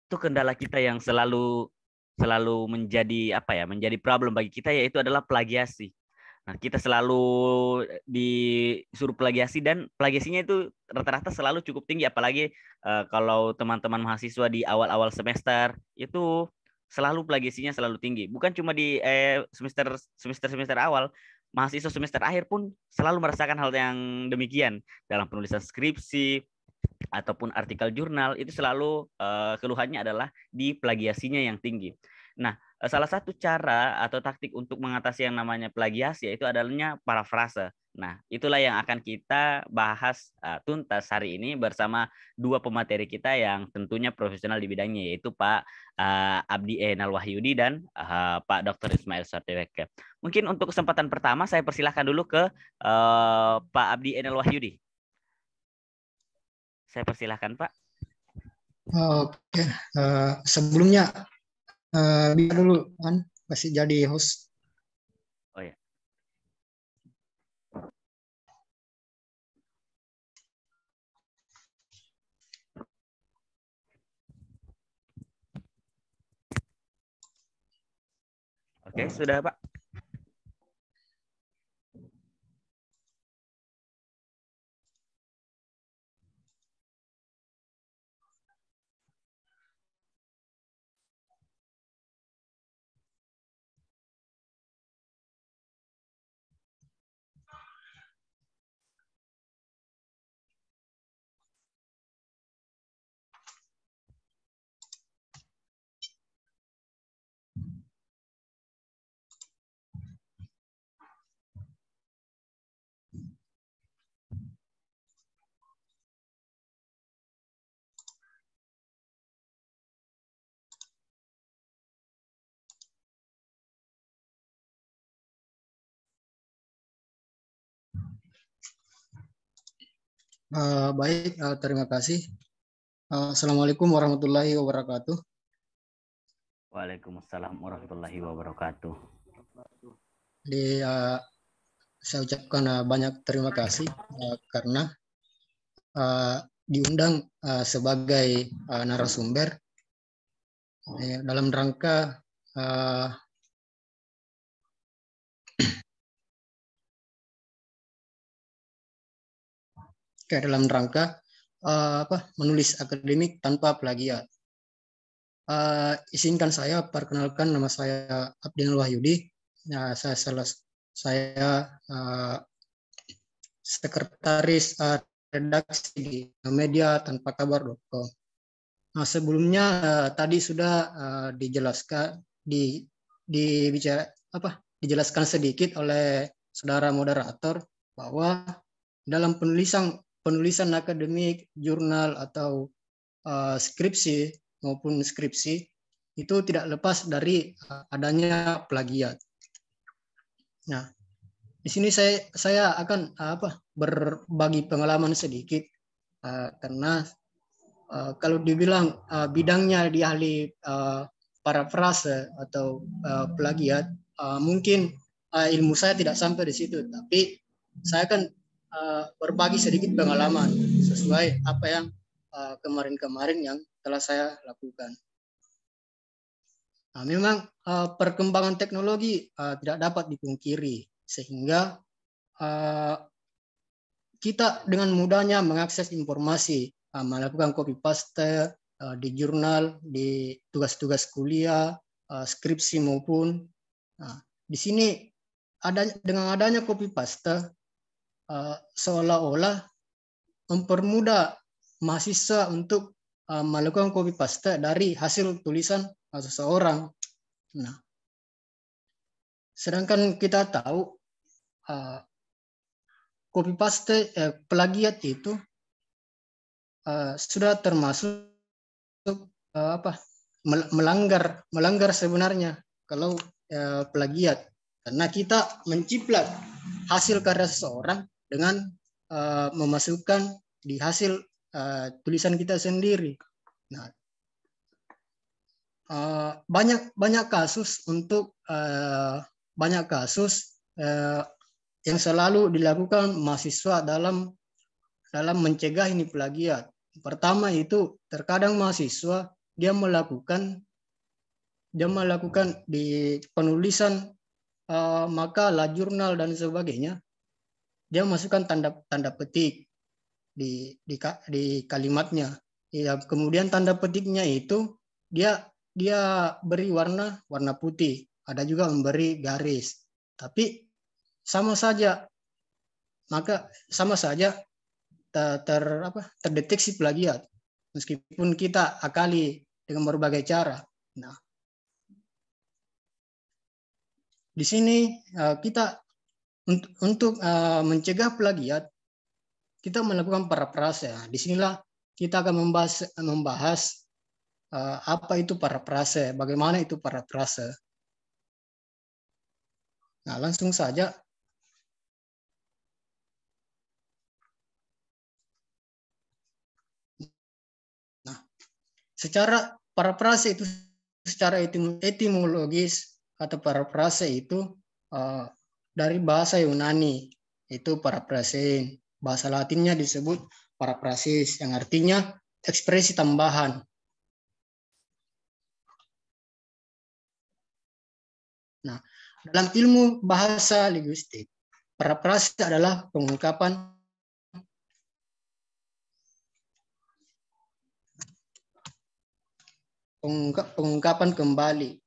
itu kendala kita yang selalu menjadi apa ya, menjadi problem bagi kita, yaitu adalah plagiasi. Nah, kita selalu disuruh plagiasi, dan plagiasinya itu rata-rata selalu cukup tinggi, apalagi kalau teman-teman mahasiswa di awal-awal semester itu selalu plagiasinya selalu tinggi. Bukan cuma di semester awal, mahasiswa semester akhir pun selalu merasakan hal yang demikian dalam penulisan skripsi ataupun artikel jurnal. Itu selalu keluhannya adalah di plagiasinya yang tinggi. Nah, salah satu cara atau taktik untuk mengatasi yang namanya plagiasi yaitu adanya parafrase. Nah, itulah yang akan kita bahas tuntas hari ini bersama dua pemateri kita yang tentunya profesional di bidangnya, yaitu Pak Abdi Enal Wahyudi dan Pak Dr. Ismail Sorteweke. Mungkin untuk kesempatan pertama saya persilahkan dulu ke Pak Abdi Enal Wahyudi. Saya persilahkan, Pak. Oke, sebelumnya bisa dulu kan masih jadi host. Oh ya. Oke, sudah, Pak. Baik, terima kasih. Assalamualaikum warahmatullahi wabarakatuh. Waalaikumsalam warahmatullahi wabarakatuh. Jadi, saya ucapkan banyak terima kasih karena diundang sebagai narasumber dalam rangka menulis akademik tanpa plagiat. Izinkan saya perkenalkan, nama saya Abdinal Wahyudi. Saya sekretaris redaksi di media tanpa kabar.com. Nah, sebelumnya tadi sudah dijelaskan sedikit oleh saudara moderator bahwa dalam penulisan akademik, jurnal atau skripsi maupun skripsi itu tidak lepas dari adanya plagiat. Nah, di sini saya akan berbagi pengalaman sedikit karena kalau dibilang bidangnya di ahli parafrase atau plagiat, mungkin ilmu saya tidak sampai di situ, tapi saya akan berbagi sedikit pengalaman sesuai apa yang kemarin-kemarin yang telah saya lakukan. Nah, memang perkembangan teknologi tidak dapat dipungkiri, sehingga kita dengan mudahnya mengakses informasi, melakukan copy paste di jurnal, di tugas-tugas kuliah, skripsi maupun. Nah, di sini dengan adanya copy paste seolah-olah mempermudah mahasiswa untuk melakukan copy paste dari hasil tulisan seseorang. Nah, sedangkan kita tahu copy paste plagiat itu sudah termasuk melanggar sebenarnya kalau plagiat, karena kita menciplak hasil karya seseorang dengan memasukkan di hasil tulisan kita sendiri. Nah, banyak kasus yang selalu dilakukan mahasiswa dalam mencegah ini plagiat. Pertama itu terkadang mahasiswa dia melakukan di penulisan makalah, jurnal dan sebagainya, dia masukkan tanda petik di kalimatnya. Ya, kemudian tanda petiknya itu dia beri warna putih. Ada juga memberi garis. Tapi sama saja, maka sama saja terdeteksi plagiat meskipun kita akali dengan berbagai cara. Nah, di sini kita untuk mencegah plagiat, kita melakukan parafrase. Disinilah kita akan membahas apa itu parafrase, bagaimana itu parafrase. Nah, langsung saja. Nah, secara parafrase itu secara etimologis, kata parafrase itu dari bahasa Yunani, itu parafrasein. Bahasa Latinnya disebut paraphrasis, yang artinya ekspresi tambahan. Nah, dalam ilmu bahasa linguistik, parafrasis adalah pengungkapan kembali.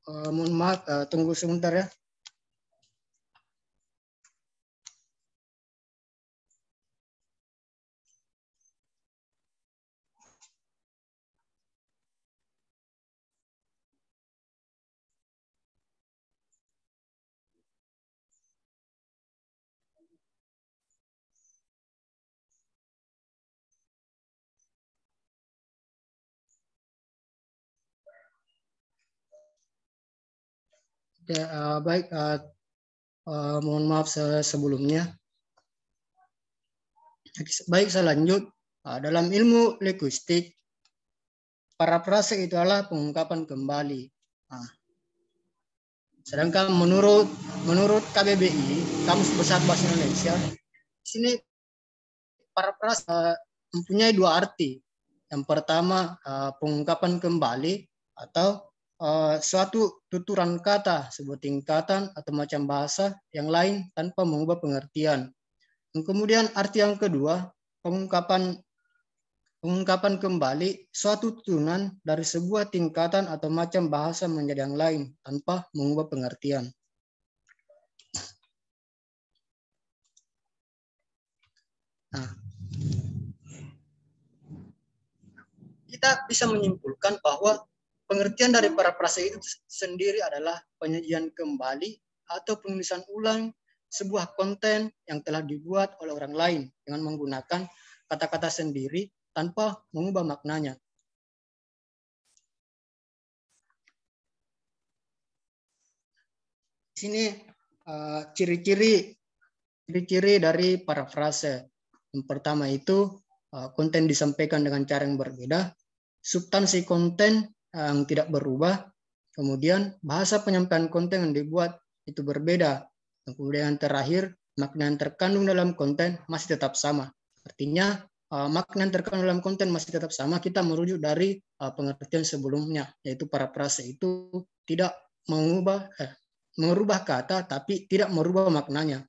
Mohon maaf, tunggu sebentar ya. Ya, baik, mohon maaf sebelumnya. Baik, saya lanjut. Dalam ilmu linguistik, parafrase itu adalah pengungkapan kembali. Sedangkan menurut KBBI, Kamus Besar Bahasa Indonesia, di sini parafrase mempunyai dua arti. Yang pertama, pengungkapan kembali atau suatu tuturan kata, sebuah tingkatan atau macam bahasa yang lain tanpa mengubah pengertian. Dan kemudian arti yang kedua, pengungkapan kembali suatu turunan dari sebuah tingkatan atau macam bahasa menjadi yang lain tanpa mengubah pengertian. Nah, kita bisa menyimpulkan bahwa pengertian dari parafrase itu sendiri adalah penyajian kembali atau penulisan ulang sebuah konten yang telah dibuat oleh orang lain dengan menggunakan kata-kata sendiri tanpa mengubah maknanya. Di sini ciri-ciri dari parafrase. Yang pertama itu konten disampaikan dengan cara yang berbeda, substansi konten yang tidak berubah, kemudian bahasa penyampaian konten yang dibuat itu berbeda, kemudian yang terakhir makna yang terkandung dalam konten masih tetap sama. Artinya makna yang terkandung dalam konten masih tetap sama, kita merujuk dari pengertian sebelumnya, yaitu parafrase itu tidak merubah kata tapi tidak merubah maknanya.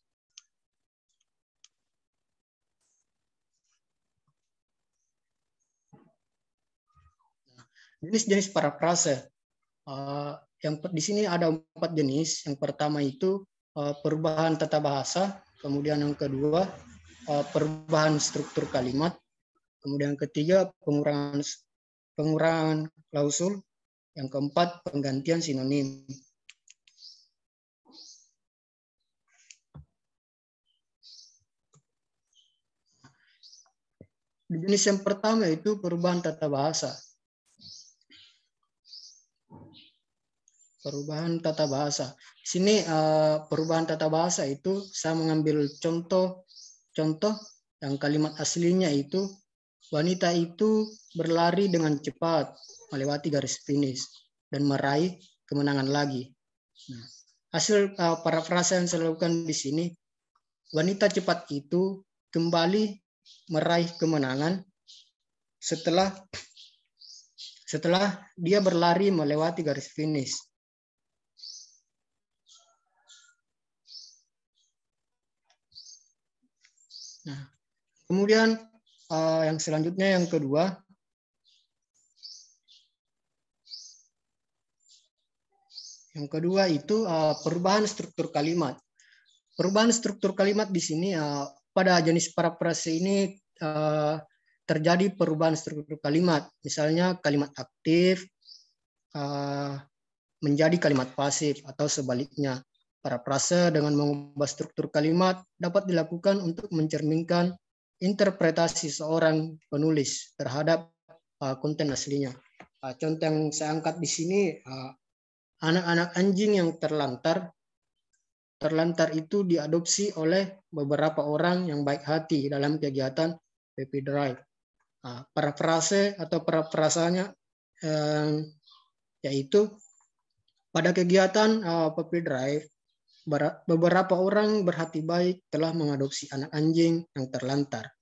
Jenis-jenis parafrase. Yang di sini ada 4 jenis. Yang pertama itu perubahan tata bahasa, kemudian yang kedua perubahan struktur kalimat, kemudian yang ketiga pengurangan klausul, yang keempat penggantian sinonim. Jenis yang pertama itu perubahan tata bahasa. Perubahan tata bahasa. Di sini perubahan tata bahasa itu saya mengambil contoh yang kalimat aslinya itu wanita itu berlari dengan cepat melewati garis finish dan meraih kemenangan lagi. Nah, Hasil parafrase yang saya lakukan di sini, wanita cepat itu kembali meraih kemenangan setelah dia berlari melewati garis finish. Nah, kemudian yang selanjutnya yang kedua, itu perubahan struktur kalimat. Perubahan struktur kalimat di sini pada jenis parafrase ini terjadi perubahan struktur kalimat. Misalnya kalimat aktif menjadi kalimat pasif atau sebaliknya. Parafrase dengan mengubah struktur kalimat dapat dilakukan untuk mencerminkan interpretasi seorang penulis terhadap konten aslinya. Contoh yang saya angkat di sini, anak-anak anjing yang terlantar itu diadopsi oleh beberapa orang yang baik hati dalam kegiatan Puppy Drive. Parafrase atau parafrasanya yaitu pada kegiatan Puppy Drive, beberapa orang berhati baik telah mengadopsi anak anjing yang terlantar.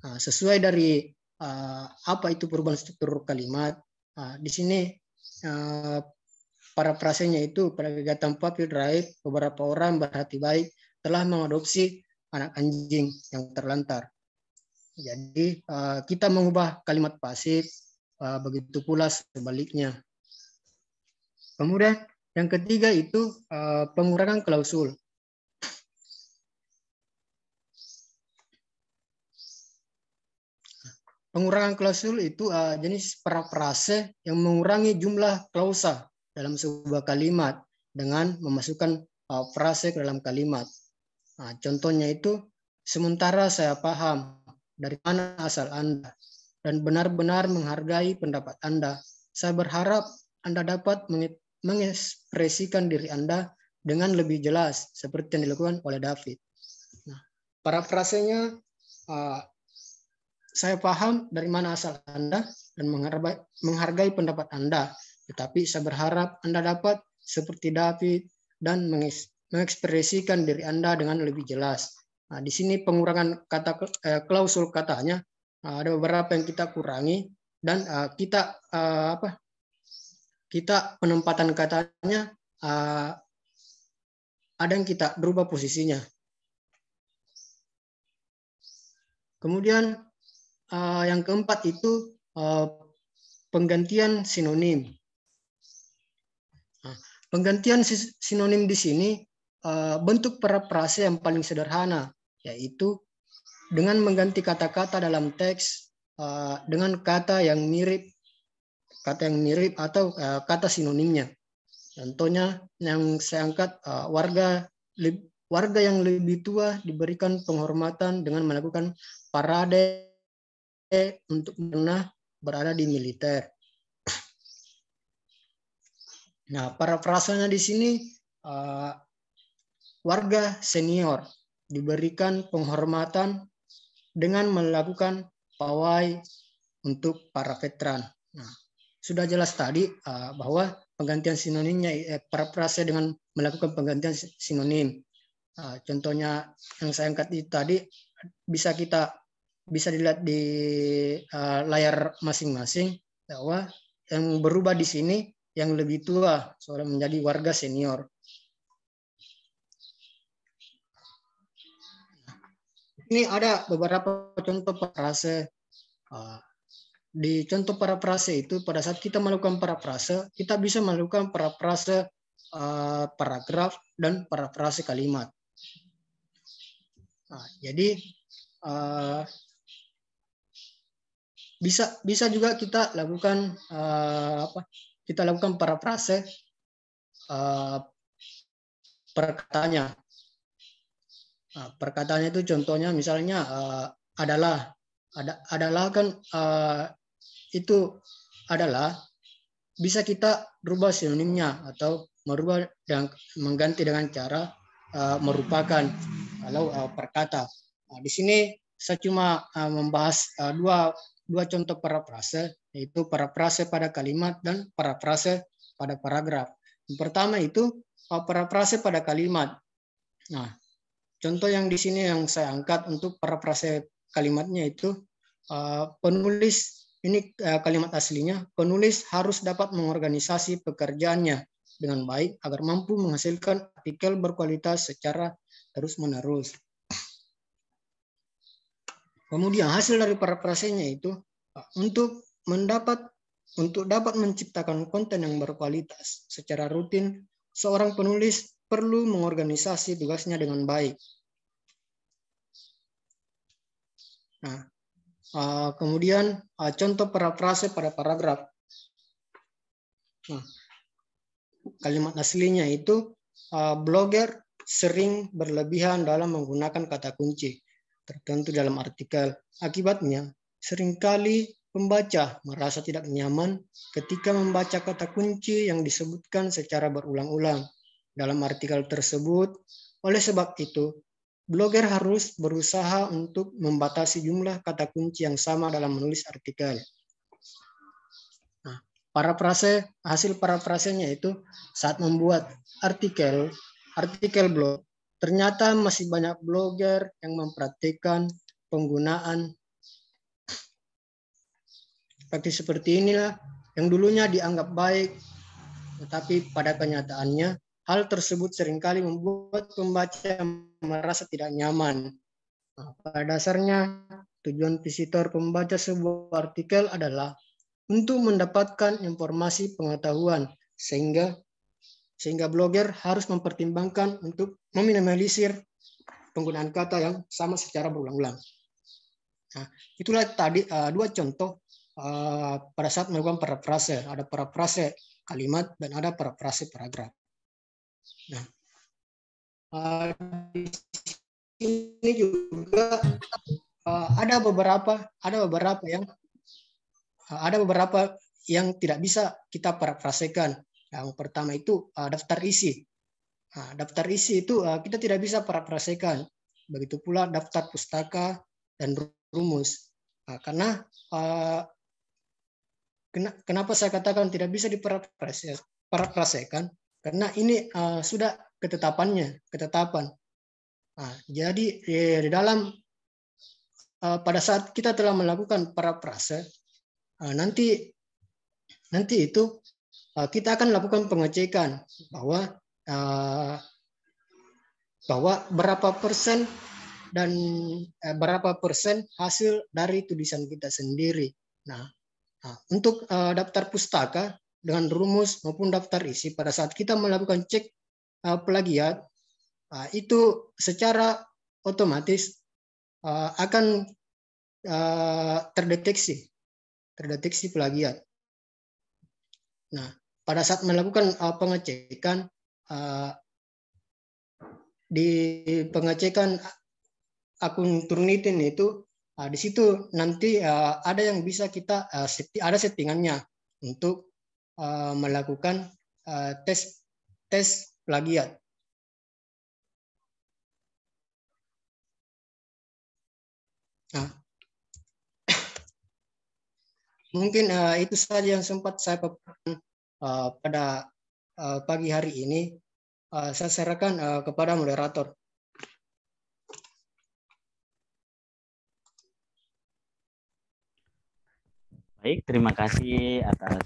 Sesuai dari apa itu perubahan struktur kalimat, di sini parafrasenya itu pada kegiatan Puppy Drive, beberapa orang berhati baik telah mengadopsi anak anjing yang terlantar. Jadi kita mengubah kalimat pasif, begitu pula sebaliknya. Kemudian yang ketiga itu pengurangan klausul. Pengurangan klausul itu jenis parafrase yang mengurangi jumlah klausa dalam sebuah kalimat dengan memasukkan frase ke dalam kalimat. Contohnya itu, sementara saya paham dari mana asal Anda dan benar-benar menghargai pendapat Anda, saya berharap Anda dapat mengekspresikan diri Anda dengan lebih jelas seperti yang dilakukan oleh David. Parafrasenya, saya paham dari mana asal Anda dan menghargai pendapat Anda, tetapi saya berharap Anda dapat seperti David dan mengekspresikan diri Anda dengan lebih jelas. Di sini pengurangan kata klausul katanya ada beberapa yang kita kurangi dan kita penempatan katanya ada yang kita berubah posisinya. Kemudian yang keempat itu penggantian sinonim. Penggantian sinonim di sini bentuk parafrase yang paling sederhana, yaitu dengan mengganti kata-kata dalam teks dengan kata yang mirip atau kata sinonimnya. Contohnya yang saya angkat, warga yang lebih tua diberikan penghormatan dengan melakukan parade untuk pernah berada di militer. Nah, parafrasenya di sini warga senior diberikan penghormatan dengan melakukan pawai untuk para veteran. Nah, sudah jelas tadi bahwa penggantian sinonimnya parafrase dengan melakukan penggantian sinonim. Contohnya yang saya angkat itu tadi bisa dilihat di layar masing-masing bahwa yang berubah di sini yang lebih tua seorang menjadi warga senior. Ini ada beberapa contoh parafrase. Di contoh parafrase itu pada saat kita melakukan parafrase, kita bisa melakukan parafrase paragraf dan parafrase kalimat. Jadi bisa juga kita lakukan parafrase perkataannya. Perkataannya itu contohnya misalnya adalah kan itu adalah bisa kita rubah sinonimnya atau merubah dan mengganti dengan cara merupakan kalau perkata. Di sini saya cuma membahas dua contoh parafrase, yaitu parafrase pada kalimat dan parafrase pada paragraf. Yang pertama itu parafrase pada kalimat. Nah, contoh yang di sini yang saya angkat untuk parafrase kalimatnya itu penulis ini kalimat aslinya, penulis harus dapat mengorganisasi pekerjaannya dengan baik agar mampu menghasilkan artikel berkualitas secara terus-menerus. Kemudian hasil dari parafrasenya itu untuk dapat menciptakan konten yang berkualitas secara rutin, seorang penulis perlu mengorganisasi tugasnya dengan baik. Nah, kemudian contoh parafrase pada paragraf. Nah, kalimat aslinya itu blogger sering berlebihan dalam menggunakan kata kunci tertentu dalam artikel. Akibatnya, seringkali pembaca merasa tidak nyaman ketika membaca kata kunci yang disebutkan secara berulang-ulang dalam artikel tersebut. Oleh sebab itu, blogger harus berusaha untuk membatasi jumlah kata kunci yang sama dalam menulis artikel. Nah, hasil parafrasenya itu saat membuat artikel blog, ternyata masih banyak blogger yang mempraktikkan penggunaan seperti inilah yang dulunya dianggap baik, tetapi pada kenyataannya hal tersebut seringkali membuat pembaca merasa tidak nyaman. Nah, pada dasarnya tujuan visitor pembaca sebuah artikel adalah untuk mendapatkan informasi pengetahuan, sehingga blogger harus mempertimbangkan untuk meminimalisir penggunaan kata yang sama secara berulang-ulang. Nah, itulah tadi dua contoh pada saat melakukan parafrase. Ada parafrase kalimat dan ada parafrase paragraf. Nah, di sini juga ada beberapa yang tidak bisa kita parafrasekan. Yang pertama itu daftar isi. Nah, daftar isi itu kita tidak bisa parafrasekan. Begitu pula daftar pustaka dan rumus. Karena kenapa saya katakan tidak bisa diparafrasekan? Karena ini sudah ketetapan. Nah, jadi di dalam pada saat kita telah melakukan parafrase, nanti itu kita akan lakukan pengecekan bahwa berapa persen dan berapa persen hasil dari tulisan kita sendiri. Nah, untuk daftar pustaka dengan rumus maupun daftar isi, pada saat kita melakukan cek plagiat, itu secara otomatis akan terdeteksi plagiat. Nah, pada saat melakukan pengecekan di pengecekan akun Turnitin itu, di situ nanti ada yang bisa kita ada settingannya untuk melakukan tes plagiat. Nah, mungkin itu saja yang sempat saya paparkan pada pagi hari ini. Saya serahkan kepada moderator. Baik, terima kasih atas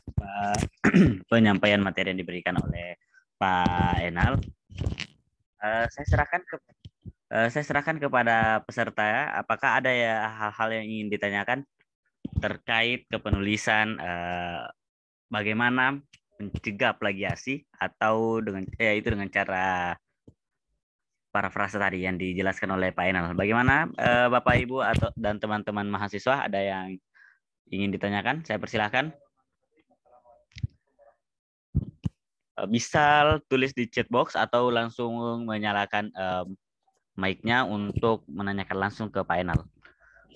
penyampaian materi yang diberikan oleh Pak Enal. Saya serahkan kepada peserta ya. Apakah ada ya hal-hal yang ingin ditanyakan terkait kepenulisan, bagaimana mencegah plagiasi atau dengan cara parafrase tadi yang dijelaskan oleh Pak Enal. Bagaimana Bapak Ibu dan teman-teman mahasiswa, ada yang ingin ditanyakan? Saya persilahkan. Bisa tulis di chat box atau langsung menyalakan mic-nya untuk menanyakan langsung ke Pak Enal.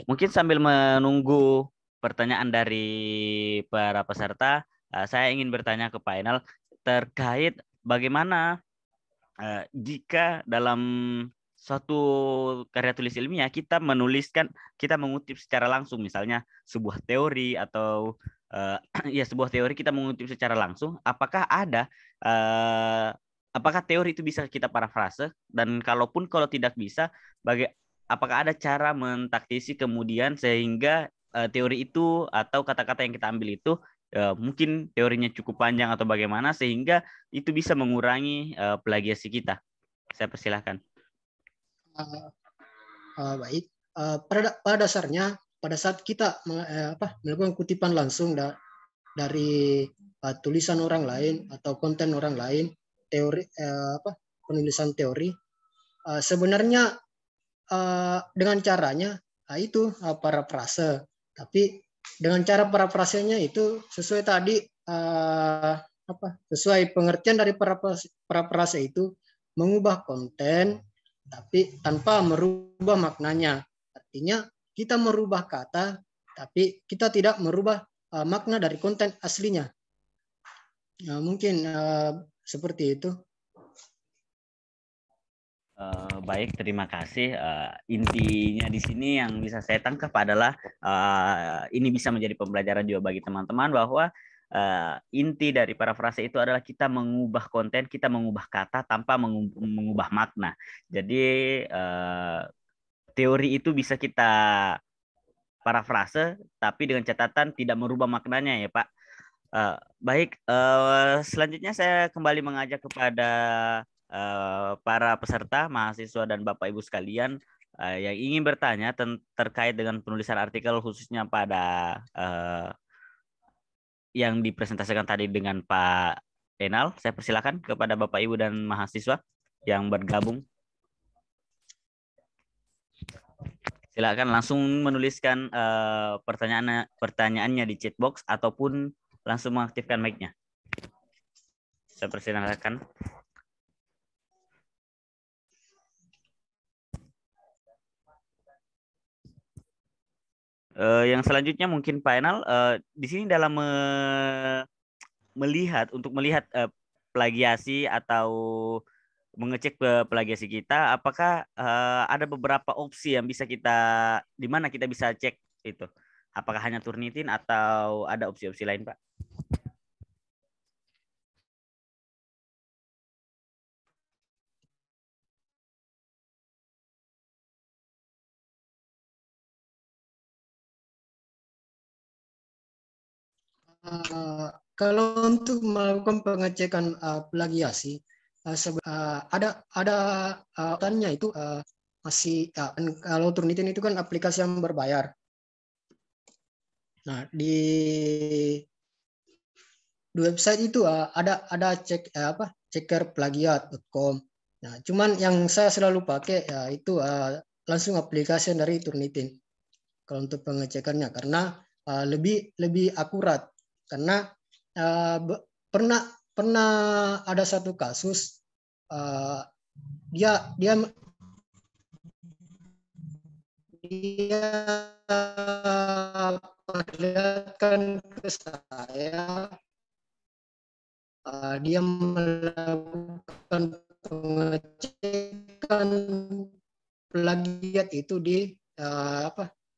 Mungkin sambil menunggu pertanyaan dari para peserta, saya ingin bertanya ke Pak Enal terkait bagaimana jika dalam suatu karya tulis ilmiah kita mengutip secara langsung, misalnya sebuah teori atau sebuah teori kita mengutip secara langsung, apakah ada apakah teori itu bisa kita parafrase, dan kalau tidak bisa, apakah ada cara mentaktisi kemudian sehingga teori itu atau kata-kata yang kita ambil itu mungkin teorinya cukup panjang atau bagaimana sehingga itu bisa mengurangi plagiasi kita. Saya persilahkan. Baik. Pada dasarnya pada saat kita melakukan kutipan langsung dari tulisan orang lain atau konten orang lain, teori penulisan teori, sebenarnya dengan caranya itu parafrase. Tapi dengan cara parafrasenya itu sesuai tadi sesuai pengertian dari parafrase itu, mengubah konten tapi tanpa merubah maknanya. Artinya kita merubah kata tapi kita tidak merubah makna dari konten aslinya. Mungkin seperti itu. Baik, terima kasih. Intinya di sini yang bisa saya tangkap adalah ini bisa menjadi pembelajaran juga bagi teman-teman bahwa inti dari parafrase itu adalah kita mengubah konten, kita mengubah kata tanpa mengubah makna. Jadi teori itu bisa kita parafrase, tapi dengan catatan tidak merubah maknanya ya Pak. Baik, selanjutnya saya kembali mengajak kepada para peserta, mahasiswa dan Bapak Ibu sekalian yang ingin bertanya terkait dengan penulisan artikel khususnya pada yang dipresentasikan tadi dengan Pak Enal. Saya persilakan kepada Bapak Ibu dan mahasiswa yang bergabung. Silakan langsung menuliskan pertanyaannya di chat box ataupun langsung mengaktifkan mic-nya. Saya persilakan. Yang selanjutnya mungkin Pak Enal, di sini dalam melihat plagiasi atau mengecek plagiasi kita, apakah ada beberapa opsi yang bisa di mana kita bisa cek itu? Apakah hanya Turnitin atau ada opsi-opsi lain, Pak? Kalau untuk melakukan pengecekan plagiasi, ada tanya itu masih kalau Turnitin itu kan aplikasi yang berbayar. Nah, di website itu ada cekerplagiat.com. Nah, cuman yang saya selalu pakai itu langsung aplikasi dari Turnitin kalau untuk pengecekannya, karena lebih akurat. Karena pernah ada satu kasus dia perlihatkan ke saya dia melakukan pengecekan plagiat itu di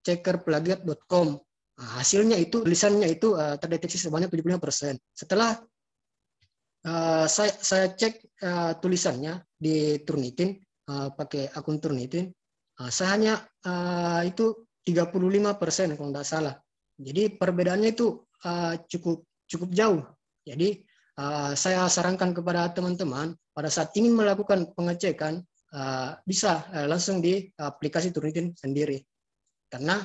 cekerplagiat.com. Hasilnya itu tulisannya itu terdeteksi sebanyak 75%. Setelah saya cek tulisannya di Turnitin pakai akun Turnitin, saya hanya itu 35% kalau tidak salah. Jadi perbedaannya itu cukup jauh. Jadi saya sarankan kepada teman-teman pada saat ingin melakukan pengecekan bisa langsung di aplikasi Turnitin sendiri. Karena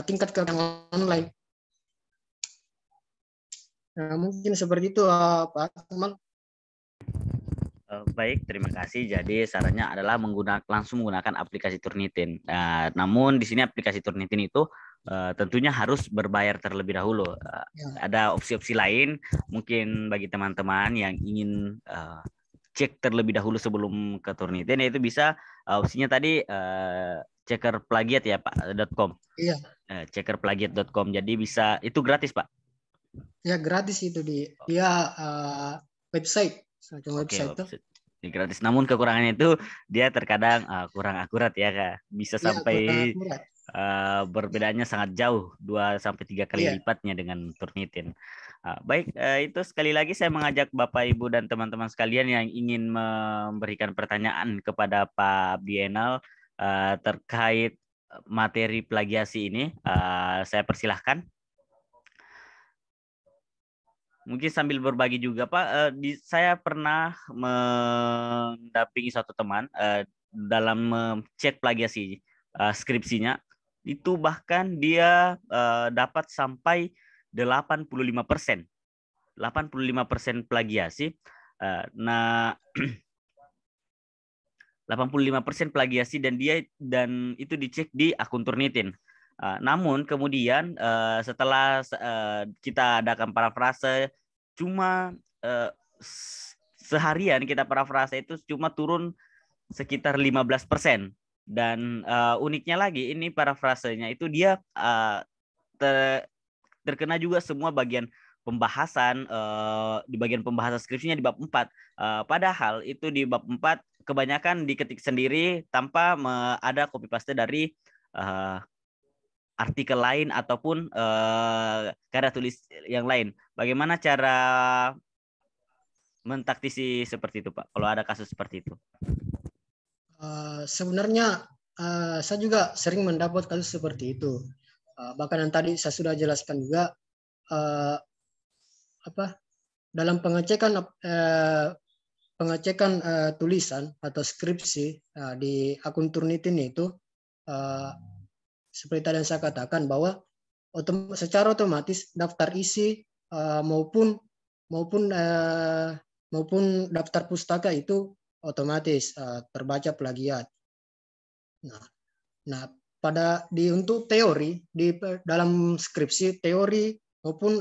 tingkat keamanan online. Mungkin seperti itu Pak Akmal. Baik, terima kasih. Jadi sarannya adalah langsung menggunakan aplikasi Turnitin. Namun di sini aplikasi Turnitin itu tentunya harus berbayar terlebih dahulu. Ada opsi-opsi lain mungkin bagi teman-teman yang ingin cek terlebih dahulu sebelum ke Turnitin, yaitu bisa opsinya tadi cekerplagiat ya Pak.com. Iya. Cekerplagiat.com. Jadi bisa, itu gratis Pak? Ya gratis itu dia website. Oke, website. Gratis. Namun kekurangannya itu dia terkadang kurang akurat ya Kak. Bisa sampai perbedaannya sangat jauh, 2-3 kali lipatnya dengan Turnitin. Baik, itu sekali lagi saya mengajak Bapak, Ibu, dan teman-teman sekalian yang ingin memberikan pertanyaan kepada Pak Bienal terkait materi plagiasi ini, saya persilahkan. Mungkin sambil berbagi juga, Pak, saya pernah mendampingi suatu teman dalam cek plagiasi skripsinya, itu bahkan dia dapat sampai 85%. 85% plagiasi. Nah, 85% plagiasi dan itu dicek di akun Turnitin. Namun kemudian setelah kita adakan parafrase, cuma seharian kita parafrase itu cuma turun sekitar 15%. Dan uniknya lagi ini parafrasenya itu dia terkena juga semua bagian pembahasan di bagian pembahasan skripsinya di bab 4. Padahal itu di bab 4 kebanyakan diketik sendiri tanpa ada copy paste dari artikel lain ataupun karya tulis yang lain. Bagaimana cara mentaktisi seperti itu, Pak? Kalau ada kasus seperti itu. Sebenarnya saya juga sering mendapat kasus seperti itu. Bahkan yang tadi saya sudah jelaskan juga dalam pengecekan tulisan atau skripsi di akun Turnitin itu seperti tadi yang saya katakan bahwa secara otomatis daftar isi maupun daftar pustaka itu otomatis terbaca plagiat. Nah, untuk teori di dalam skripsi teori maupun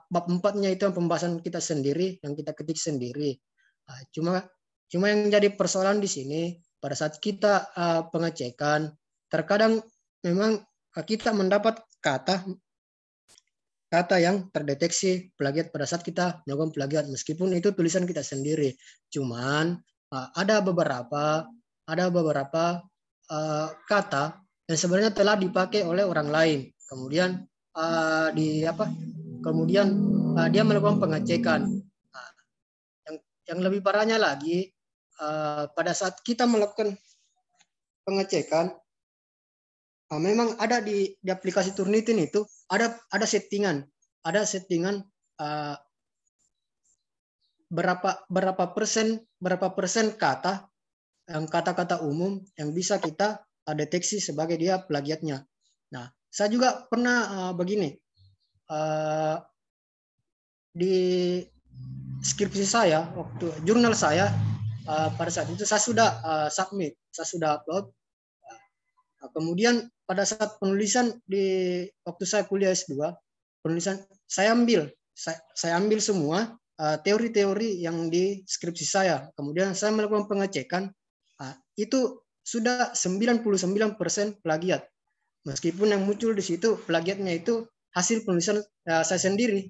bab 4-nya itu yang pembahasan kita sendiri, yang kita ketik sendiri. Cuma yang jadi persoalan di sini pada saat kita pengecekan, terkadang memang kita mendapat kata yang terdeteksi plagiat pada saat kita melakukan plagiat, meskipun itu tulisan kita sendiri. Cuman ada beberapa kata yang sebenarnya telah dipakai oleh orang lain. Kemudian dia melakukan pengecekan. Yang lebih parahnya lagi, pada saat kita melakukan pengecekan, memang ada di aplikasi Turnitin itu ada settingan berapa persen kata-kata umum yang bisa kita deteksi sebagai dia plagiatnya. Nah, saya juga pernah begini, di skripsi saya, waktu jurnal saya, pada saat itu saya sudah submit, saya sudah upload. Kemudian pada saat penulisan waktu saya kuliah S2, penulisan saya ambil semua teori-teori yang di skripsi saya. Kemudian saya melakukan pengecekan, itu sudah 99% plagiat. Meskipun yang muncul di situ plagiatnya itu hasil penulisan saya sendiri.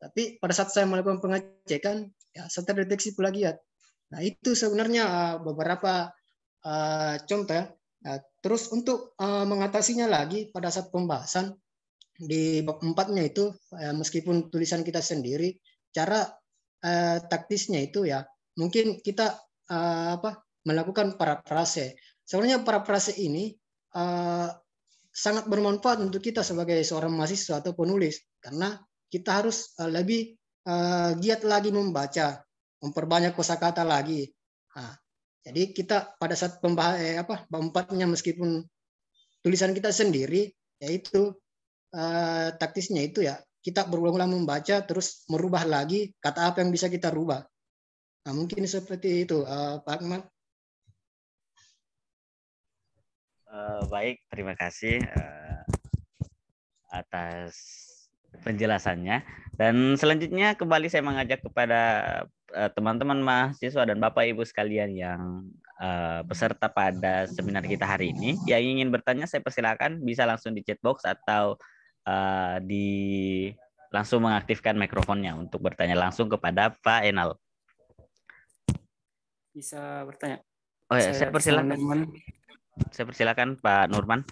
Tapi pada saat saya melakukan pengecekan, saya terdeteksi plagiat. Nah, itu sebenarnya beberapa contoh. Terus untuk mengatasinya lagi pada saat pembahasan di bab 4-nya itu, meskipun tulisan kita sendiri, cara taktisnya itu ya mungkin kita melakukan parafrase. Sebenarnya parafrase ini sangat bermanfaat untuk kita sebagai seorang mahasiswa atau penulis, karena kita harus lebih giat lagi membaca, memperbanyak kosakata lagi. Jadi kita pada saat bab 4-nya meskipun tulisan kita sendiri, yaitu taktisnya itu ya kita berulang-ulang membaca terus merubah lagi kata apa yang bisa kita rubah. Nah, mungkin seperti itu, Pak Akmal. Baik, terima kasih atas penjelasannya. Dan selanjutnya kembali saya mengajak kepada teman-teman mahasiswa dan Bapak Ibu sekalian yang peserta pada seminar kita hari ini. Yang ingin bertanya saya persilakan bisa langsung di chat box atau langsung mengaktifkan mikrofonnya untuk bertanya langsung kepada Pak Enal. Bisa bertanya. Oh ya, saya persilakan. Saya persilakan Pak Nurman.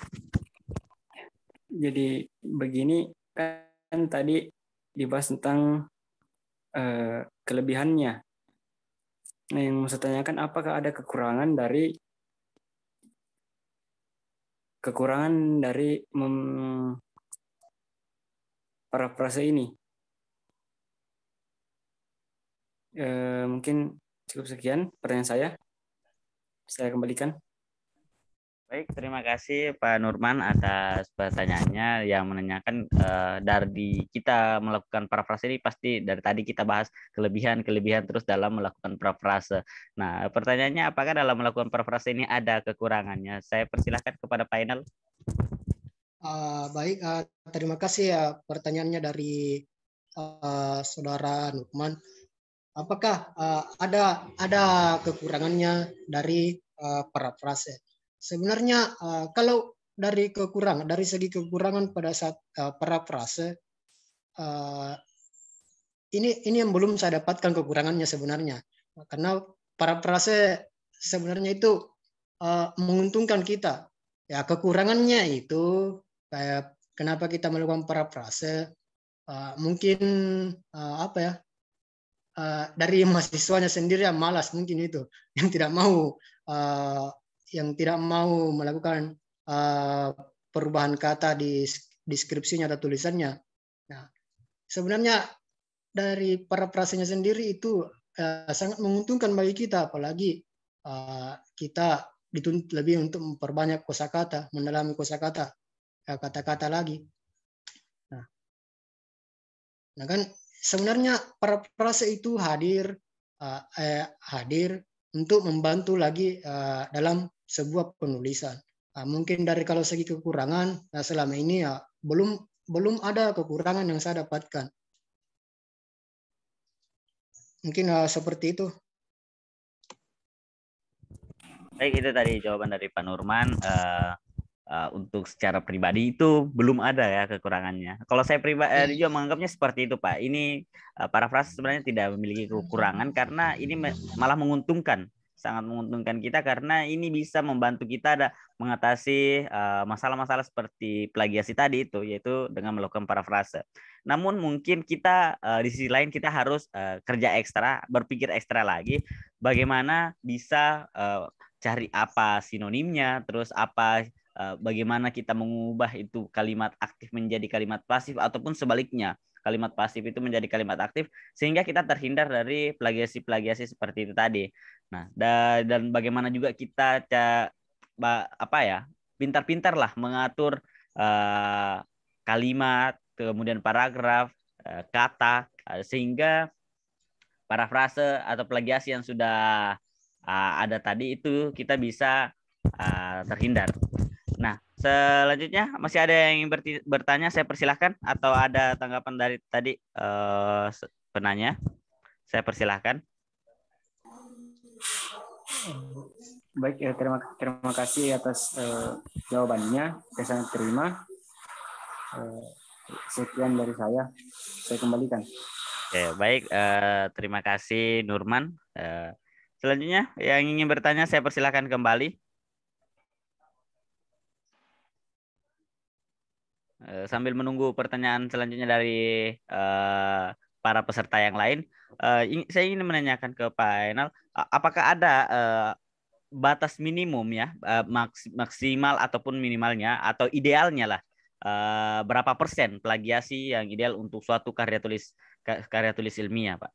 Jadi begini, kan tadi dibahas tentang kelebihannya. Nah, yang mau saya tanyakan, apakah ada kekurangan dari parafrase ini? Mungkin cukup sekian pertanyaan saya. Saya kembalikan. Baik, terima kasih Pak Nurman atas pertanyaannya yang menanyakan dari kita melakukan parafrase ini pasti dari tadi kita bahas kelebihan-kelebihan terus dalam melakukan parafrase. Nah, pertanyaannya apakah dalam melakukan parafrase ini ada kekurangannya? Saya persilahkan kepada Pak Enal. Baik, terima kasih ya pertanyaannya dari Saudara Nurman. Apakah ada kekurangannya dari parafrase? Sebenarnya kalau dari segi kekurangan pada saat parafrase, ini yang belum saya dapatkan kekurangannya sebenarnya, karena parafrase sebenarnya itu menguntungkan kita. Ya, kekurangannya itu kayak kenapa kita melakukan parafrase, mungkin apa ya, dari mahasiswanya sendiri yang malas mungkin itu, yang tidak mau melakukan perubahan kata di deskripsinya atau tulisannya. Nah, sebenarnya dari parafrasenya sendiri itu sangat menguntungkan bagi kita, apalagi kita dituntut lebih untuk memperbanyak kosakata, mendalami kosakata, kata-kata lagi. Nah kan sebenarnya parafrase itu hadir untuk membantu lagi dalam sebuah penulisan. Mungkin dari kalau segi kekurangan, selama ini belum ada kekurangan yang saya dapatkan. Mungkin seperti itu. Baik, itu tadi jawaban dari Pak Nurman. Untuk secara pribadi itu belum ada ya kekurangannya. Kalau saya pribadi juga menganggapnya seperti itu, Pak. Ini parafrase sebenarnya tidak memiliki kekurangan karena ini malah menguntungkan, sangat menguntungkan kita karena ini bisa membantu kita mengatasi masalah-masalah seperti plagiasi tadi itu, yaitu dengan melakukan parafrase. Namun mungkin kita di sisi lain kita harus kerja ekstra, berpikir ekstra lagi bagaimana bisa cari apa sinonimnya, terus apa bagaimana kita mengubah itu kalimat aktif menjadi kalimat pasif ataupun sebaliknya kalimat pasif itu menjadi kalimat aktif sehingga kita terhindar dari plagiasi-plagiasi seperti itu tadi. Nah, dan bagaimana juga kita pintar-pintar lah mengatur kalimat, kemudian paragraf, kata sehingga parafrase atau plagiasi yang sudah ada tadi itu kita bisa terhindar. Nah, selanjutnya masih ada yang ingin bertanya, saya persilahkan atau ada tanggapan dari tadi penanya, saya persilahkan. Baik, terima kasih atas jawabannya, saya sangat terima. Sekian dari saya kembalikan. Oke, baik, terima kasih Nurman. Selanjutnya yang ingin bertanya saya persilahkan kembali. Sambil menunggu pertanyaan selanjutnya dari para peserta yang lain, saya ingin menanyakan ke Pak Enal, apakah ada batas minimum ya, maksimal ataupun minimalnya atau idealnya lah, berapa persen plagiasi yang ideal untuk suatu karya tulis ilmiah, Pak?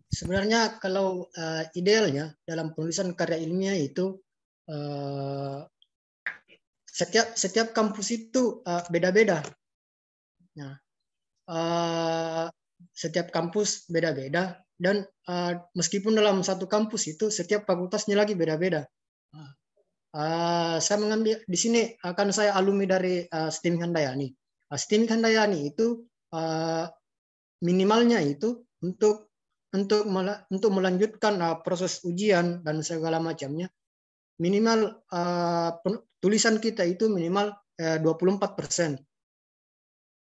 Sebenarnya kalau idealnya dalam penulisan karya ilmiah itu setiap kampus itu beda-beda. Nah, setiap kampus beda-beda dan meskipun dalam satu kampus itu setiap fakultasnya lagi beda-beda. Saya mengambil di sini akan saya alumni dari STIM Handayani. STIM Handayani itu minimalnya itu untuk melanjutkan proses ujian dan segala macamnya, minimal tulisan kita itu minimal 24%.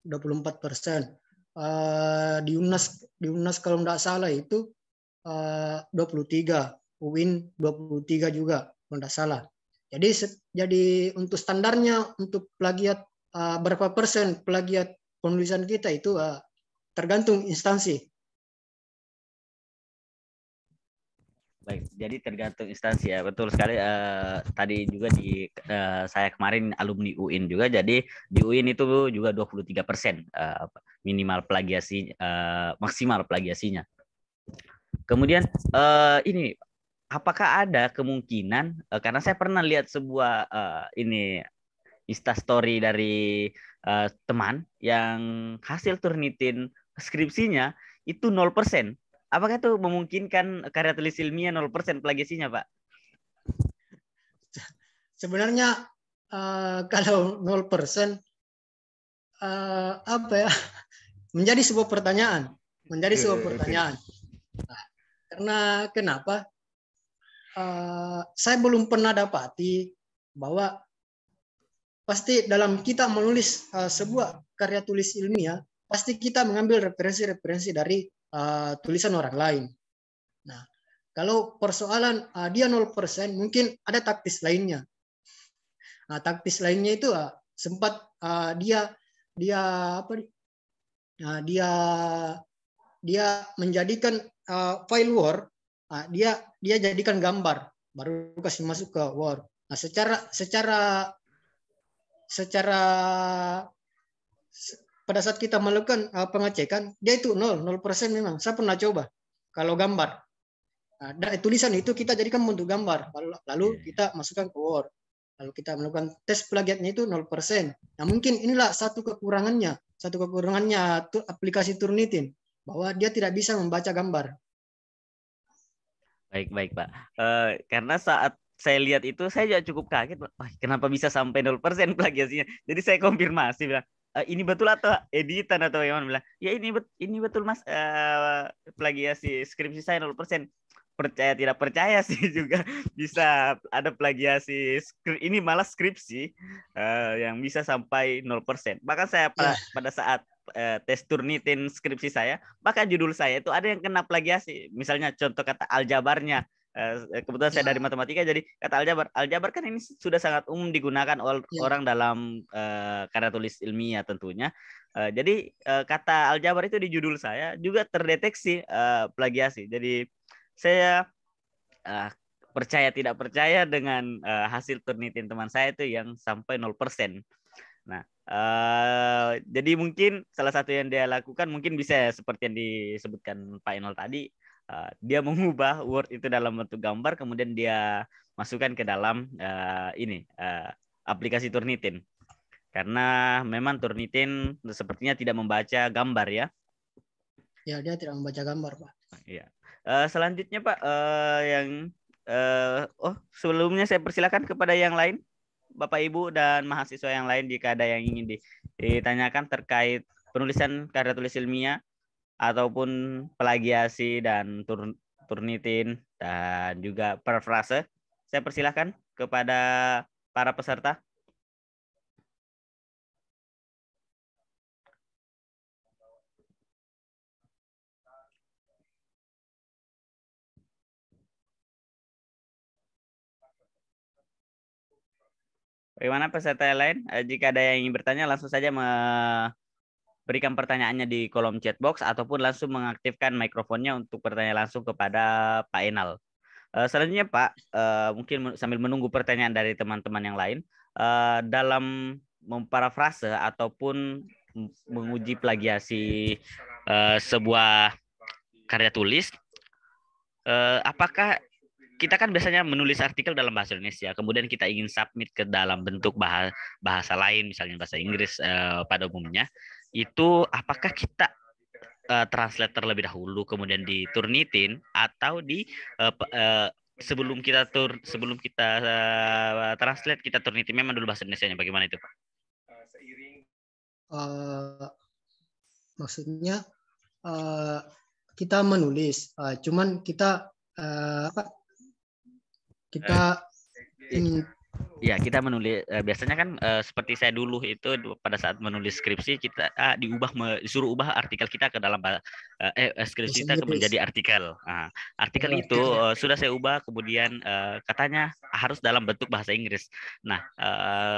24%. Di UNAS kalau tidak salah itu 23, UIN 23 juga kalau tidak salah. Jadi untuk standarnya untuk plagiat berapa persen plagiat penulisan kita itu tergantung instansi. Baik, jadi tergantung instansi ya, betul sekali. Tadi juga saya kemarin alumni UIN juga, jadi di UIN itu juga 23% minimal plagiasi, maksimal plagiasinya. Kemudian ini, apakah ada kemungkinan, karena saya pernah lihat sebuah ini Instastory dari teman yang hasil Turnitin skripsinya itu 0%. Apakah itu memungkinkan karya tulis ilmiah 0% plagiasinya, Pak? Sebenarnya kalau 0% apa ya, menjadi sebuah pertanyaan. Nah, karena kenapa? Saya belum pernah dapati bahwa pasti dalam kita menulis sebuah karya tulis ilmiah, pasti kita mengambil referensi-referensi dari tulisan orang lain. Nah, kalau persoalan dia 0%, mungkin ada taktis lainnya. Nah, taktis lainnya itu sempat dia menjadikan file Word, dia jadikan gambar, baru kasih masuk ke Word. Nah, secara pada saat kita melakukan pengecekan, dia itu 0% memang. Saya pernah coba kalau gambar. Nah, tulisan itu kita jadikan bentuk gambar, lalu kita masukkan ke Word. Lalu kita melakukan tes plagiatnya itu 0%. Nah, mungkin inilah satu kekurangannya aplikasi Turnitin, bahwa dia tidak bisa membaca gambar. Baik, Pak. Karena saat saya lihat itu saya juga cukup kaget, kenapa bisa sampai 0% plagiasinya. Jadi saya konfirmasi bilang, ini betul atau editan atau yang mana, bilang, ya ini betul Mas, plagiasi skripsi saya 0%. Percaya tidak percaya sih juga bisa ada plagiasi ini, malah skripsi yang bisa sampai 0%. Bahkan saya pada saat tes Turnitin skripsi saya, bahkan judul saya itu ada yang kena plagiasi. Misalnya contoh kata aljabarnya. Kebetulan saya dari matematika, jadi kata aljabar kan ini sudah sangat umum digunakan orang dalam karya tulis ilmiah tentunya. Jadi kata aljabar itu di judul saya juga terdeteksi plagiasi. Jadi saya percaya tidak percaya dengan hasil Turnitin teman saya itu yang sampai 0%. Nah, jadi mungkin salah satu yang dia lakukan mungkin bisa seperti yang disebutkan Pak Enol tadi, dia mengubah Word itu dalam bentuk gambar, kemudian dia masukkan ke dalam aplikasi Turnitin. Karena memang Turnitin sepertinya tidak membaca gambar ya. Ya, dia tidak membaca gambar, Pak. Iya. Selanjutnya Pak, sebelumnya saya persilakan kepada yang lain, Bapak Ibu dan mahasiswa yang lain, jika ada yang ingin ditanyakan terkait penulisan karya tulis ilmiah ataupun plagiasi dan Turnitin dan juga parafrase. Saya persilakan kepada para peserta. Bagaimana peserta yang lain? Jika ada yang ingin bertanya, langsung saja berikan pertanyaannya di kolom chat box ataupun langsung mengaktifkan mikrofonnya untuk bertanya langsung kepada Pak Enal. Selanjutnya Pak, mungkin sambil menunggu pertanyaan dari teman-teman yang lain, dalam memparafrase ataupun menguji plagiasi sebuah karya tulis, apakah kita kan biasanya menulis artikel dalam bahasa Indonesia, kemudian kita ingin submit ke dalam bentuk bahasa lain, misalnya bahasa Inggris pada umumnya, itu apakah kita translate terlebih dahulu kemudian diturnitin, atau sebelum kita translate kita turnitin memang dulu bahasa Indonesianya? Bagaimana itu Pak? Maksudnya kita menulis, cuman kita ingin Ya, kita menulis biasanya kan seperti saya dulu itu pada saat menulis skripsi kita disuruh ubah artikel kita ke dalam skripsi Bahasa kita menjadi Inggris. artikel. Nah, artikel Oh, itu artikel. sudah saya ubah kemudian katanya harus dalam bentuk bahasa Inggris. Nah,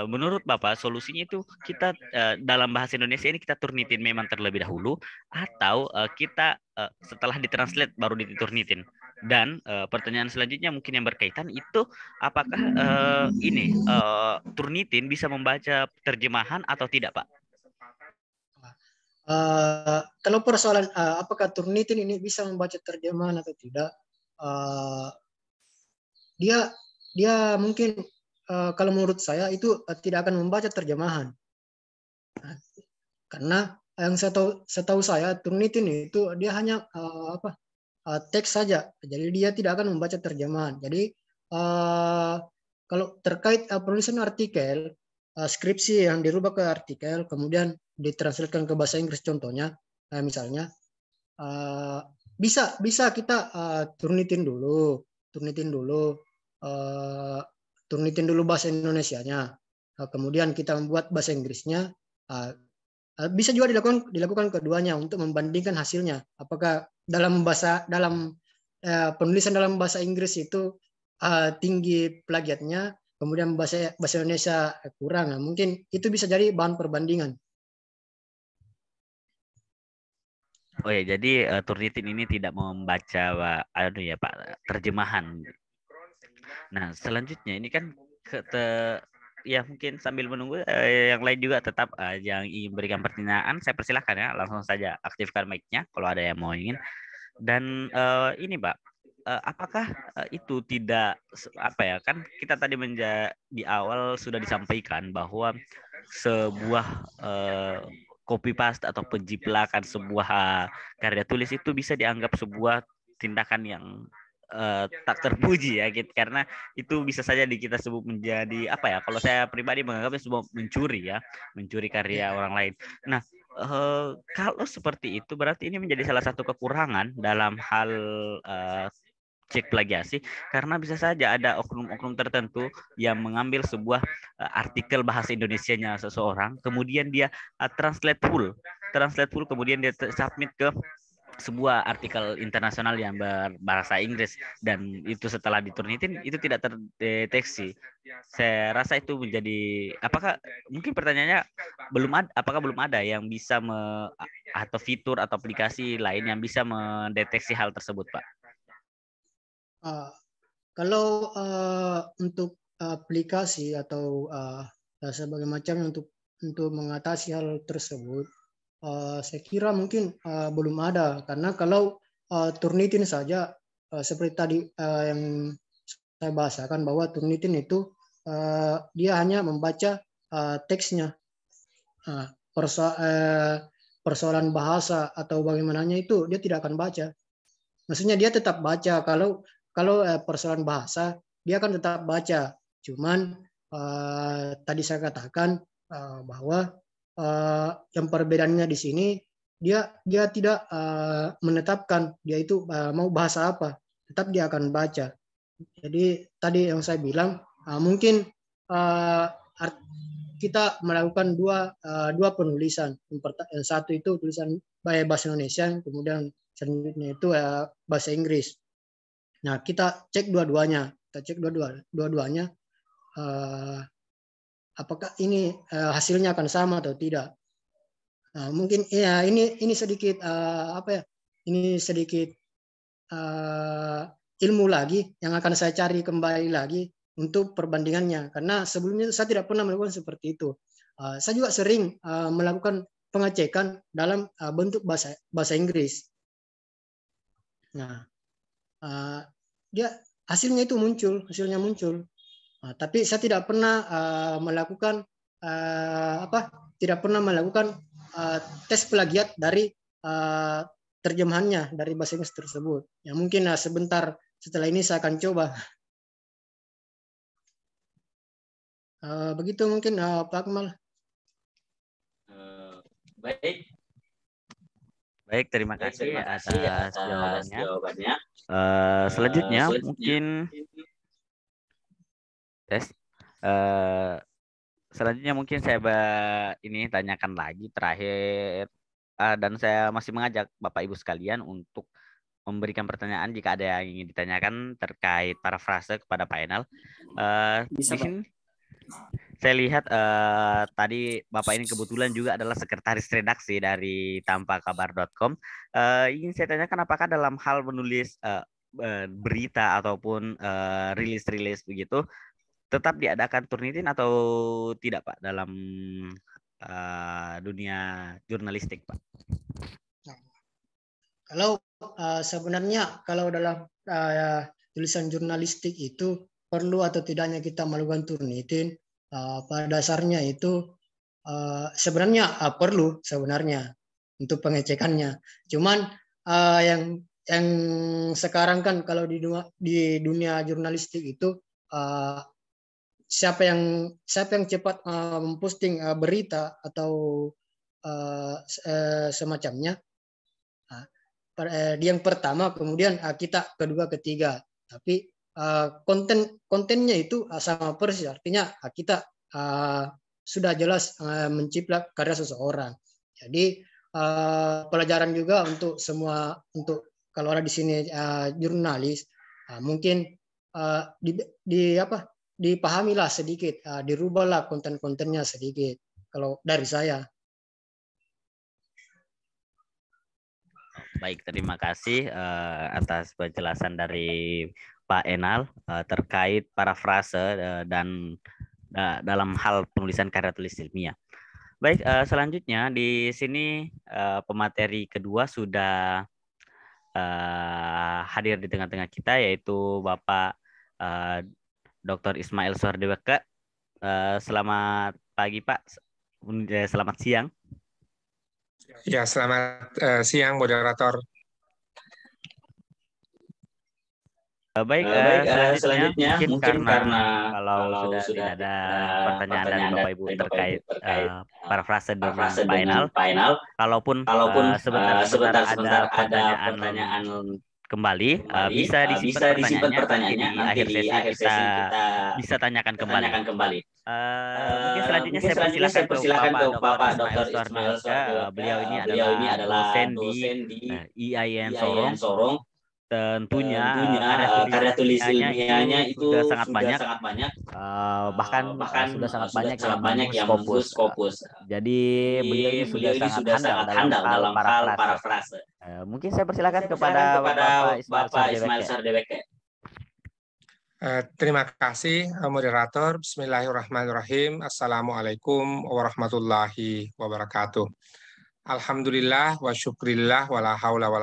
menurut Bapak solusinya itu kita dalam bahasa Indonesia ini kita turnitin memang terlebih dahulu atau kita setelah ditranslate baru diturnitin. Dan pertanyaan selanjutnya mungkin yang berkaitan itu apakah Turnitin bisa membaca terjemahan atau tidak, Pak? Kalau persoalan apakah Turnitin ini bisa membaca terjemahan atau tidak, dia dia mungkin kalau menurut saya itu tidak akan membaca terjemahan. Karena yang setahu saya Turnitin itu dia hanya teks saja. Jadi dia tidak akan membaca terjemahan. Jadi kalau terkait penulisan artikel, skripsi yang dirubah ke artikel, kemudian ditranslatekan ke bahasa Inggris contohnya, misalnya bisa kita turnitin dulu bahasa Indonesianya. Kemudian kita membuat bahasa Inggrisnya. Bisa juga dilakukan keduanya untuk membandingkan hasilnya. Apakah dalam penulisan dalam bahasa Inggris itu tinggi plagiatnya, kemudian bahasa Indonesia kurang. Nah, mungkin itu bisa jadi bahan perbandingan. Oh ya, jadi Turnitin ini tidak membaca Pak, terjemahan. Nah, selanjutnya ini kan ya mungkin sambil menunggu yang lain juga tetap yang ingin berikan pertanyaan, saya persilahkan ya, langsung saja aktifkan mic-nya kalau ada yang mau ingin. Dan ini Pak, apakah itu tidak apa ya, kan kita tadi di awal sudah disampaikan bahwa sebuah copy paste atau penjiplakan sebuah karya tulis itu bisa dianggap sebuah tindakan yang tak terpuji ya gitu, karena itu bisa saja kita sebut menjadi apa ya, kalau saya pribadi menganggapnya sebuah mencuri karya orang lain. Nah, kalau seperti itu berarti ini menjadi salah satu kekurangan dalam hal cek plagiasi, karena bisa saja ada oknum-oknum tertentu yang mengambil sebuah artikel bahasa Indonesianya seseorang, kemudian dia translate full, kemudian dia submit ke sebuah artikel internasional yang berbahasa Inggris, dan itu setelah diturnitin itu tidak terdeteksi. Saya rasa itu menjadi, apakah mungkin pertanyaannya apakah belum ada yang bisa atau fitur atau aplikasi lain yang bisa mendeteksi hal tersebut, Pak? Kalau untuk aplikasi atau sebagai macam untuk mengatasi hal tersebut, saya kira mungkin belum ada, karena kalau Turnitin saja seperti tadi yang saya bahasakan bahwa Turnitin itu dia hanya membaca teksnya. Persoalan bahasa atau bagaimananya itu dia tidak akan baca. Maksudnya dia tetap baca, kalau persoalan bahasa dia akan tetap baca. Cuman tadi saya katakan bahwa yang perbedaannya di sini dia tidak menetapkan dia itu mau bahasa apa, tetap dia akan baca. Jadi tadi yang saya bilang mungkin kita melakukan dua penulisan. Yang satu itu tulisan bahasa Indonesia, kemudian selanjutnya itu bahasa Inggris. Nah, kita cek dua-duanya. Apakah ini hasilnya akan sama atau tidak. Nah, mungkin ya ini sedikit Ini sedikit ilmu lagi yang akan saya cari kembali lagi untuk perbandingannya, karena sebelumnya saya tidak pernah melakukan seperti itu. Saya juga sering melakukan pengecekan dalam bentuk bahasa Inggris. Nah, dia hasilnya muncul. Tapi saya tidak pernah melakukan tes plagiat dari terjemahannya dari bahasa Inggris tersebut. Ya mungkin sebentar setelah ini saya akan coba. Begitu mungkin Pak Akmal. Baik, terima kasih atas jawabannya. Selanjutnya mungkin tes. Selanjutnya mungkin saya ini tanyakan lagi terakhir, dan saya masih mengajak Bapak Ibu sekalian untuk memberikan pertanyaan jika ada yang ingin ditanyakan terkait parafrase kepada Pak Enal. Bisa, di sini saya lihat tadi Bapak ini kebetulan juga adalah sekretaris redaksi dari tampakabar.com. Ingin saya tanyakan apakah dalam hal menulis berita ataupun rilis-rilis begitu tetap diadakan turnitin atau tidak, Pak, dalam dunia jurnalistik, Pak? Kalau sebenarnya kalau dalam tulisan jurnalistik itu perlu atau tidaknya kita melakukan turnitin, pada dasarnya itu sebenarnya perlu sebenarnya untuk pengecekannya. Cuman yang sekarang kan kalau di dunia jurnalistik itu siapa yang cepat memposting berita atau semacamnya, yang pertama, kemudian kita kedua, ketiga. Tapi kontennya itu sama persis, artinya kita sudah jelas menciplak karya seseorang. Jadi pelajaran juga untuk semua, untuk kalau ada di sini jurnalis, mungkin dipahamilah sedikit, dirubahlah konten-kontennya sedikit. Kalau dari saya. Baik, terima kasih atas penjelasan dari Pak Enal terkait parafrase dan dalam hal penulisan karya tulis ilmiah. Baik, selanjutnya di sini pemateri kedua sudah hadir di tengah-tengah kita, yaitu Bapak Dr. Ismail Suhardeweke. Selamat pagi, Pak. Selamat siang. Ya, selamat siang, moderator. Baik, selanjutnya mungkin karena kalau sudah tidak ada pertanyaan dari Bapak Ibu terkait parafrase dengan Pak Enal, kalaupun sebentar ada pertanyaan kembali, bisa disimpan pertanyaannya, nanti di akhir sesi kita bisa tanyakan kembali. Mungkin selanjutnya saya persilakan ke Bapak Dr. Ismail Suhardeweke. Beliau ini adalah dosen di IAIN Sorong. Tentunya karya tulis ilmiahnya itu sudah sangat banyak, bahkan sudah sangat banyak yang menembus Scopus. Jadi beliau ini sudah sangat handal dalam hal parafrase. Mungkin saya persilakan kepada Bapak Ismail Suhardeweke. Terima kasih, moderator. Bismillahirrahmanirrahim. Assalamualaikum warahmatullahi wabarakatuh. Alhamdulillah wa syukrillah wa la haula wa